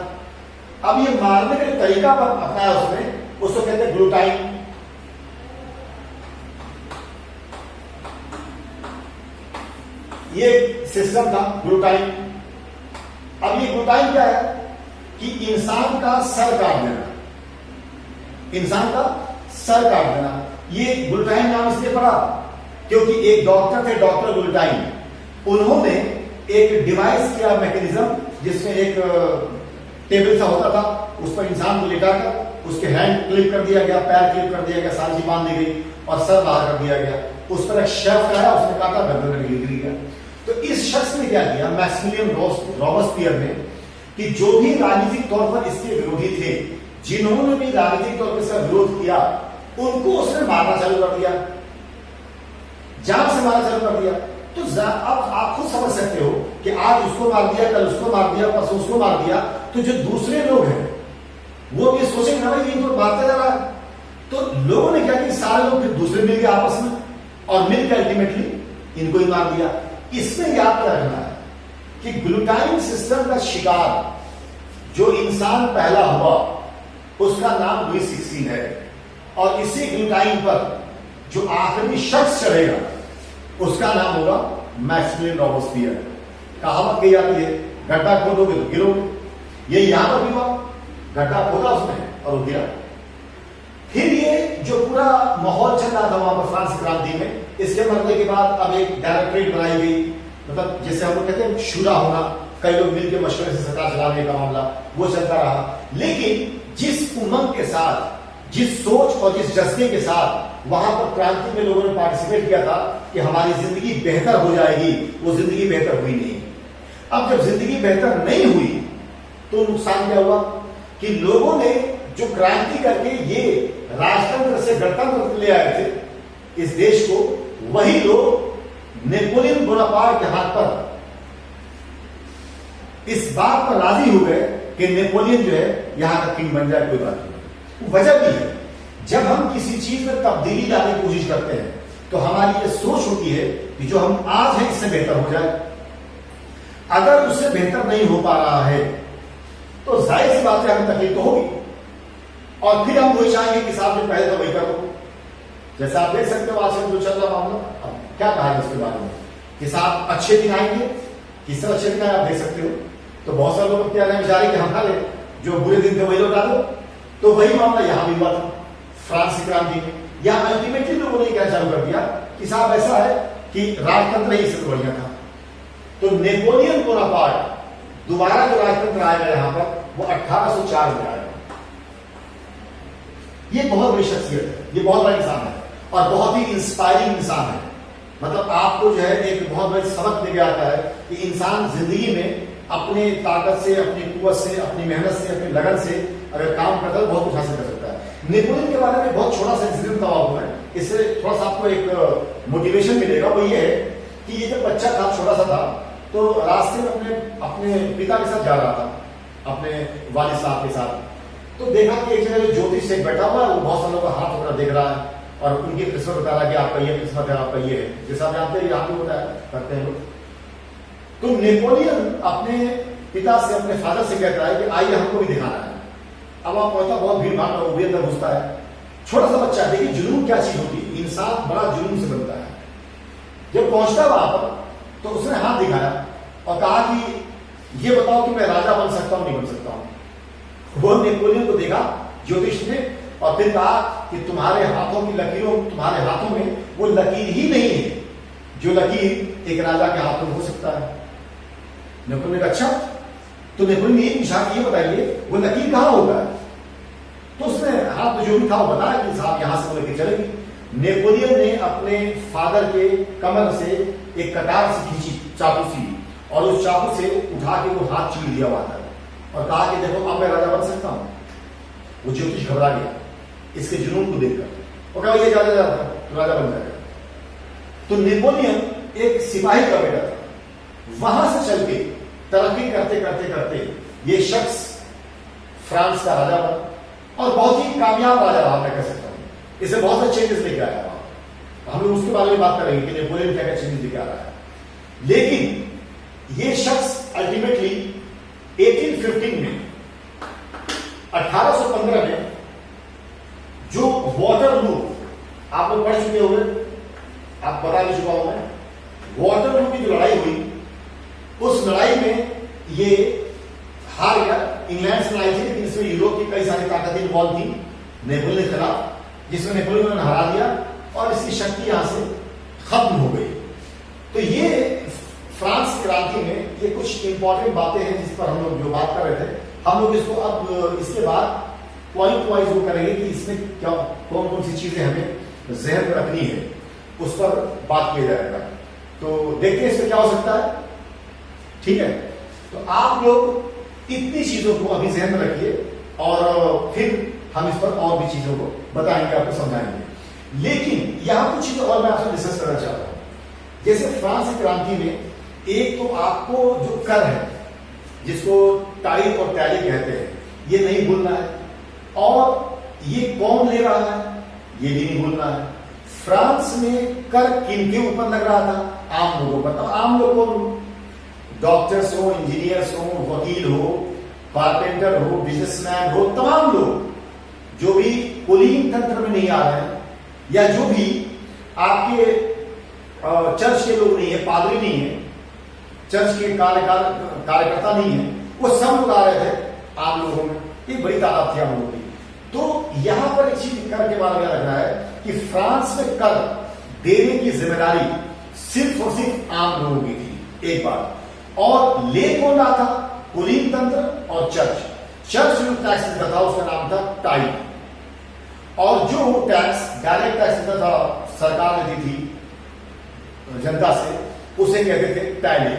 अब ये मारने का तरीका अपनाया उसने, उसको कहते हैं ग्लूटाइन। ये सिस्टम था ग्लूटाइन। अब ये ग्लूटाइन क्या है कि इंसान का सर काट देना, इंसान का सर काट देना। ये ग्लूटाइन नाम इसलिए पड़ा क्योंकि एक डॉक्टर थे, डॉक्टर ग्लूटाइन, उन्होंने एक डिवाइस किया, मैकेनिज्म, जिसमें एक टेबल सा होता था, उस पर इंसान को लेटाकर उसके हैंड क्लिप कर दिया गया, पैर क्लिप कर दिया गया, सारी बांध दी गई और सर बाहर कर दिया गया। उस पर एक शेफ आया, उसने काटा, गर्दन में गिर गया। तो इस शख्स ने क्या किया, मैक्सिमिलियन रॉबस्पियर ने, कि जो भी राजनीतिक तौर पर इसके विरोधी थे, जिन्होंने भी राजनीतिक तौर पर इसका विरोध किया, उनको उसने मारना चालू कर दिया, जान से मारना चालू कर दिया। तो अब आप खुद समझ सकते हो कि आज उसको मार दिया, कल उसको मार दिया, परसों उसको मार दिया, तो जो दूसरे लोग हैं वो भी सोचेंगे ना, भाई ये तो मारता जा रहा है। तो लोगों ने क्या किया, सारे लोग फिर दूसरे मिल गए आपस में, और मिलकर अल्टीमेटली इनको ही मार दिया। इसमें याद रखना है कि ग्लूटाइन सिस्टम का शिकार जो इंसान पहला हुआ उसका नाम लुई 16 है, और इसी ग्लूटाइन पर जो आखिरी शख्स चढ़ेगा उसका नाम होगा मैक्सिमिलियन रॉबस्पियर। कहावत कही जाती है, गड्ढा खोदोगे तो गिरोगे। ये यहां पर भी हुआ, गड्ढा खोदा उसने और वो गिरा। फिर ये जो पूरा माहौल चल रहा था वहां पर फ्रांस क्रांति में, इसके मरने के बाद अब एक डायरेक्टरेट बनाई गई, मतलब जैसे हम लोग कहते हैं शुरा होना, कई लोग मिलकर मशवरे से सरकार चलाने का मामला, वो चलता रहा। लेकिन जिस उमंग के साथ, जिस सोच और जिस जज्बे के साथ वहां पर क्रांति में लोगों ने पार्टिसिपेट किया था कि हमारी जिंदगी बेहतर हो जाएगी, वो जिंदगी बेहतर हुई नहीं। अब जब जिंदगी बेहतर नहीं हुई तो नुकसान क्या हुआ कि लोगों ने जो क्रांति करके ये राजतंत्र से गणतंत्र ले आए थे इस देश को, वही लोग नेपोलियन बोनापार्ट के हाथ पर इस बात पर राजी हो गए कि नेपोलियन जो है यहां का किंग बन जाए, कोई बात नहीं। वजह भी है, जब हम किसी चीज में तब्दीली लाने की कोशिश करते हैं तो हमारी ये सोच होती है कि जो हम आज हैं इससे बेहतर हो जाए। अगर उससे बेहतर नहीं हो पा रहा है तो जाहिर सी बात है हमें तकलीफ तो होगी, और फिर हम वही चाहेंगे कि साहब जो पहले तो वही करो। जैसा आप देख सकते हो आजकल जो चल रहा मामला, अब क्या कहा है उसके बारे में कि साहब अच्छे दिन आएंगे, किस तरह अच्छे दिन आए आप देख सकते हो। तो बहुत सारे लोग क्या रहे बेचारे कि हम खा ले, जो बुरे दिन थे वही लौटा दो। तो वही मामला यहां भी हुआ था फ्रांस की क्रांति में। यहां अल्टीमेटली लोगों ने क्या चालू कर दिया कि साहब ऐसा है कि राजतंत्र ही इससे बढ़िया था। तो नेपोलियन बोनापार्ट दोबारा जो राजतंत्र आएगा यहां पर, वो 1804 में आएगा। ये बहुत बड़ी शख्सियत है, ये बहुत बड़ा इंसान है और बहुत ही इंस्पायरिंग इंसान है। मतलब आपको जो है एक बहुत बड़ी सबक देके आता है कि इंसान जिंदगी में अपने ताकत से, अपनी कुव्वत से, अपनी मेहनत से, अपनी लगन से अगर काम करता है तो बहुत कुछ हासिल कर सकता है। नेपोलियन के बारे में बहुत छोटा सा इंसिडेंट हुआ है। इससे थोड़ा सा आपको एक मोटिवेशन मिलेगा। वो ये है कि ये जब बच्चा था, छोटा सा था, तो रास्ते में अपने अपने पिता के साथ जा रहा था, अपने वालिद साहब के साथ, तो देखा कि एक जगह ज्योतिष से बैठा हुआ है, वो बहुत सारे लोगों का हाथ वगैरह देख रहा है और उनकी किस्मत बता रहा है कि आपका ये किस्मत है, आपका ये है, जैसा आप जानते हैं, यहाँ भी होता है, करते हैं लोग। तो नेपोलियन अपने पिता से, अपने फादर से कहता है कि आइए हमको भी दिखाना है। अब आप पहुंचा, बहुत भीड़ भाड़ में वो भी अंदर घुसता है, छोटा सा बच्चा। देखिए जुनून क्या चीज होती है, इंसान बड़ा जुनून से बनता है। जब पहुंचता वहां पर तो उसने हाथ दिखाया और कहा कि ये बताओ कि मैं राजा बन सकता हूं, नहीं बन सकता हूं। वो नेपोलियन को देखा ज्योतिष ने और फिर कहा कि तुम्हारे हाथों की लकीरों, तुम्हारे हाथों में वो लकीर ही नहीं है जो लकीर एक राजा के हाथ में हो सकता है। नेपोलियन ने कहा अच्छा, तो नेपोलियन ने एक पूछा कि ये बताइए वो लकीर कहां होगा। तो उसने हाथ जो भी था वो बताया कि साहब यहां से वो लकीर चलेगी। नेपोलियन ने अपने फादर के कमर से एक कटार से खींची, चाकू सी, और उस चाकू से उठा के वो हाथ चीर दिया वहां तक और कहा कि देखो अब मैं राजा बन सकता हूं। वो ज्योतिष घबरा गया इसके जुनून को देखकर, वो कहा ये राजा था तो राजा बन जाएगा। तो नेपोलियन एक सिपाही का बेटा था, वहां से चल के तरक्की करते करते करते ये शख्स फ्रांस का राजा बना और बहुत ही कामयाब राजा रहा, मैं कह सकता हूं। इसे बहुत सारे चेंजेस लेके आया वहां, हम लोग उसके बारे में बात करेंगे कि नेपोलियन क्या क्या चेंजेस लेके आ रहा है। लेकिन ये शख्स अल्टीमेटली 1815 में, 1815 में जो वाटरलू, आप लोग पढ़ चुके होंगे, आप बता नहीं चुका हूं मैं, वाटरलू की जो लड़ाई हुई, उस लड़ाई में ये हार गया। इंग्लैंड से लड़ाई थी लेकिन इसमें यूरोप की कई सारी ताकतें इन्वॉल्व थी नेपोलियन के खिलाफ, जिसमें नेपोलियन ने हरा दिया और इसकी शक्ति यहां से खत्म हो गई। तो ये फ्रांस क्रांति में ये कुछ इंपॉर्टेंट बातें हैं जिस पर हम लोग जो बात कर रहे थे। हम लोग इसको अब इसके बाद पॉइंट वाइज वो करेंगे कि इसमें क्या कौन कौन सी चीजें हमें जहन में रखनी है, उस पर बात किया जाएगा। तो देखते हैं इसमें क्या हो सकता है, ठीक है। तो आप लोग इतनी चीजों को अभी जहन में रखिए और फिर हम इस पर और भी चीजों को बताएंगे, आपको समझाएंगे। लेकिन यहां कुछ चीजें और मैं आपसे डिस्कस करना चाहता हूं। जैसे फ्रांस की क्रांति में एक तो आपको जो कर है, जिसको टाइल और टैली कहते हैं, ये नहीं भूलना है। और ये कौन ले रहा है ये भी नहीं भूलना है। फ्रांस में कर किनके ऊपर लग रहा था? आम लोगों पर। तो आम लोग को डॉक्टर्स हो, इंजीनियर्स हो, वकील हो, कारपेंटर हो, बिजनेसमैन हो, तमाम लोग जो भी कुलीन तंत्र में नहीं आ रहे हैं या जो भी आपके चर्च के लोग नहीं है, पादरी नहीं है, चर्च के कार्यकर्ता नहीं है, वो सब लोग आ रहे थे आम लोगों में। एक बड़ी तादाद थी आम लोगों की। तो यहां पर एक चीज कर के बारे में लग रहा है कि फ्रांस में कर देने की जिम्मेदारी सिर्फ और सिर्फ आम लोगों की थी, एक बात। और ले कौन रहा था? कुलीन तंत्र और चर्च। चर्च जो टैक्स देता था उसका नाम था टाइल, और जो टैक्स डायरेक्ट टैक्स देता था, सरकार ने दी थी जनता से, उसे कहते थे टैली।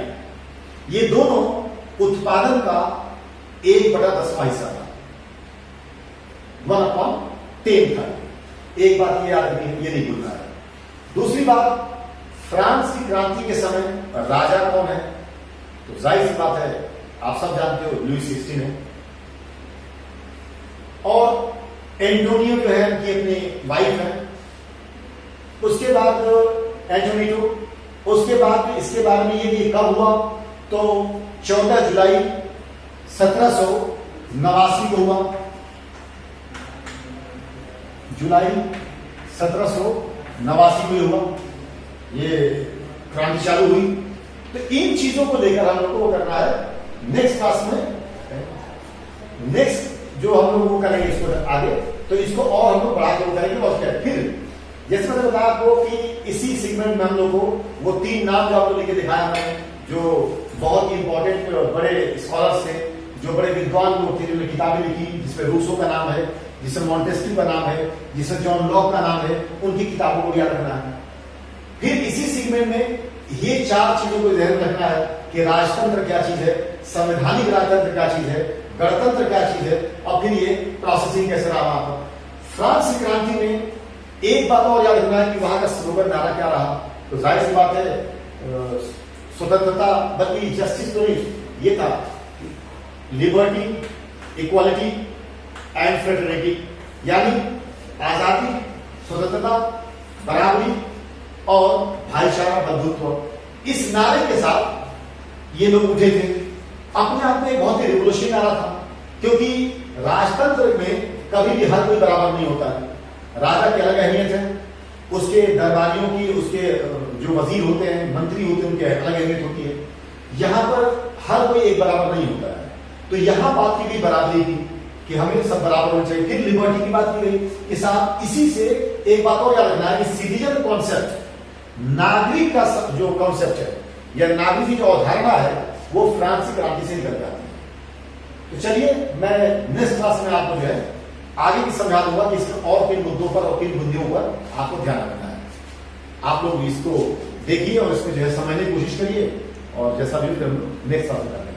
ये दोनों उत्पादन का 1/10 हिस्सा था, 1/10 था। एक बात ये याद रखनी है, ये नहीं भूलना है। दूसरी बात, फ्रांस की क्रांति के समय राजा कौन है? तो जाहिर सी बात है, आप सब जानते हो, लुई 16 है। और एंटोनियो जो है उनकी अपनी वाइफ है। उसके बाद एंटोनियो, उसके बाद इसके बारे में ये कब हुआ? तो 14 जुलाई 1789 को हुआ। जुलाई 1789 को हुआ ये क्रांति चालू हुई। तो इन चीजों को लेकर हम लोग को करना है नेक्स्ट क्लास में। नेक्स्ट जो हम लोग वो करेंगे इसको आगे, तो इसको और हम लोग बढ़ा के करेंगे। और क्या फिर जैसे मैंने बताया आपको कि इसी सेगमेंट में हम लोग को वो 3 नाम जो आपको लेके दिखाया मैंने, जो बहुत ही इंपॉर्टेंट बड़े स्कॉलर्स थे, जो बड़े विद्वान लोग थे, जिन्होंने किताबें लिखी, जिसमें रूसो का नाम है, जिसमें मॉन्टेस्क्यू का नाम है, जिसमें जॉन लॉक का नाम है, उनकी किताबों को याद रखना है। फिर इसी सेगमेंट में ये 4 चीजों को ध्यान रखना है कि राजतंत्र क्या चीज है, संवैधानिक राजतंत्र क्या चीज है, गणतंत्र क्या चीज है, और फिर ये प्रोसेसिंग कैसे रहा वहां पर। फ्रांस की क्रांति में एक बात और याद रखना है कि वहां का स्लोगन नारा क्या रहा, तो जाहिर सी बात है स्वतंत्रता बल्कि जस्टिस तो नहीं, ये था लिबर्टी, इक्वालिटी एंड फ्रेटर्निटी, यानी आजादी, स्वतंत्रता, बराबरी और भाईचारा बंधुत्व। इस नारे के साथ ये लोग उठे थे। अपने आप में बहुत ही रिवोल्यूशनरी नारा था, क्योंकि राजतंत्र में कभी भी हर कोई बराबर नहीं होता है। राजा की अलग अहमियत है, उसके दरबारियों की, उसके जो वजीर होते हैं, मंत्री होते हैं, उनकी अलग अहमियत होती है। यहां पर हर कोई एक बराबर नहीं होता है। तो यहां बात की गई बराबरी की कि हमें सब बराबर होना चाहिए। फिर लिबर्टी की बात की गई कि साहब इसी से एक बात और याद रखना है कि सिटीजन कॉन्सेप्ट, नागरिक का जो कॉन्सेप्ट है या नागरिक की जो अवधारणा है वो फ्रांसीसी क्रांति से निकल जाती है। तो चलिए मैं नेक्स्ट क्लास में आपको जो है आगे की समझा दूंगा कि इसमें और किन मुद्दों पर और किन मुद्दों पर आपको ध्यान रखना है। आप लोग इसको देखिए और इसको जो है समझने की कोशिश करिए, और जैसा भी फिर नेक्स्ट क्लास में